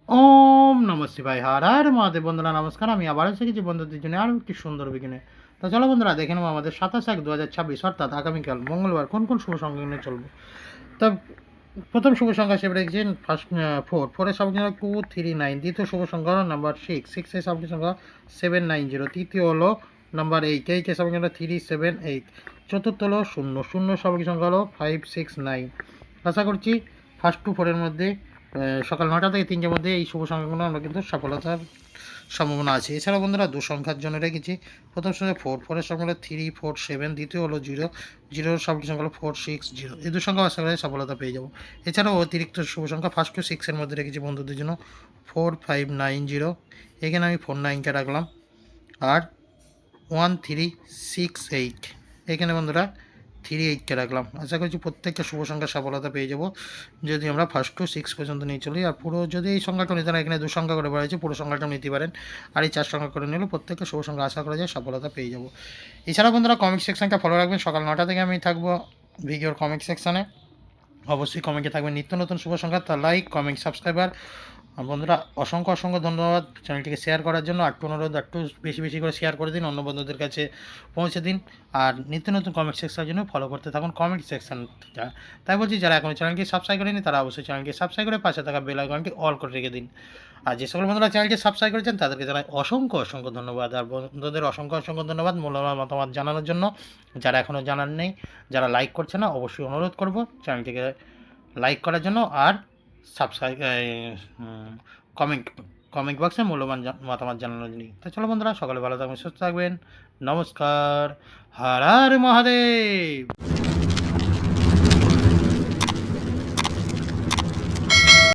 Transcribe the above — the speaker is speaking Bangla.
ওম নমঃ শিবায়। হর হর মহাদেব। বন্ধুরা নমস্কার, আমি আবার এসে গেছি বন্ধুদের জন্য আরও একটি সুন্দর বিজ্ঞানে। তো চলো বন্ধুরা দেখে নেবো আমাদের 27/1/2026 অর্থাৎ আগামীকাল মঙ্গলবার কোন কোন শুভ সংখ্যা নিয়ে চলবো। তা প্রথম শুভ সংখ্যা হিসেবে রেখেছেন ফার্স্ট ফোরের সবটি সংখ্যা 239, দ্বিতীয় শুভ সংখ্যা হলো নাম্বার 6 এর সবটি সংখ্যা 790, তৃতীয় হলো নাম্বার 8 এর সবটি সংখ্যা 378, চতুর্থ হলো 0 সবটি সংখ্যা হলো 569। আশা করছি ফার্স্ট টু ফোরের মধ্যে সকাল 9টা থেকে 3টার মধ্যে এই শুভ সংখ্যাগুলো আমরা কিন্তু সফলতার সম্ভাবনা আছে। এছাড়া বন্ধুরা দু সংখ্যার জন্য রেখেছি প্রথম সংখ্যা 4 সংখ্যা হলো 347, দ্বিতীয় হলো 0 সবটি সংখ্যা হলো 460। এই দু সংখ্যা আশা করে সফলতা পেয়ে যাবো। এছাড়াও অতিরিক্ত শুভ সংখ্যা ফার্স্ট টু 6-এর মধ্যে রেখেছি বন্ধুদের জন্য 4590, এখানে আমি 49কে রাখলাম, আর 1368 এখানে বন্ধুরা 38কে রাখলাম। আশা করছি প্রত্যেকটা শুভ সংখ্যা সফলতা পেয়ে যাব যদি আমরা ফার্স্ট টু 6 পর্যন্ত নিয়ে চলি। আর পুরো যদি এই সংখ্যাটা নিতে না, এখানে 2 সংখ্যা করে বলা হয়েছে, পুরো সংখ্যাটাও নিতে পারেন। আর এই 4 সংখ্যা করে নিলেও প্রত্যেকটা শুভ সংখ্যা আশা করা যায় সফলতা পেয়ে যাব। এছাড়া বন্ধুরা কমেন্ট সেকশনটা ফলো রাখবেন। সকাল 9টা থেকে আমি থাকবো ভিডিওর কমেন্ট সেকশনে। অবশ্যই কমেন্টে থাকবে নিত্য নতুন শুভ সংখ্যা। তা লাইক, কমেন্ট, সাবস্ক্রাইবার বন্ধুরা অসংখ্য ধন্যবাদ চ্যানেলটিকে শেয়ার করার জন্য। একটু অনুরোধ, একটু বেশি করে শেয়ার করে দিন, অন্য বন্ধুদের কাছে পৌঁছে দিন। আর নিত্য নতুন কমেন্ট সেকশনের জন্য ফলো করতে থাকুন কমেন্ট সেকশনটা। তাই বলছি, যারা এখনও চ্যানেলকে সাবস্ক্রাইব করেনি তারা অবশ্যই চ্যানেলকে সাবস্ক্রাইব করে পাশে থাকা বেল আইকনটি অল করে রেখে দিন। আর যে সকল বন্ধুরা চ্যানেলকে সাবস্ক্রাইব করেছেন তাদেরকে জানাই অসংখ্য ধন্যবাদ। আর বন্ধুদের অসংখ্য ধন্যবাদ মূল্যবান মতামত জানানোর জন্য। যারা এখনও জানান নেই, যারা লাইক করছে না, অবশ্যই অনুরোধ করব চ্যানেলটিকে লাইক করার জন্য। আর সাবস্ক্রাইব কমেন্ট কমেন্ট বক্সে মূল্যবান মতামত জানানোর জন্য। তো চলো বন্ধুরা, সকালে ভালো থাকবেন, সুস্থ থাকবেন। নমস্কার। হর হর মহাদেব।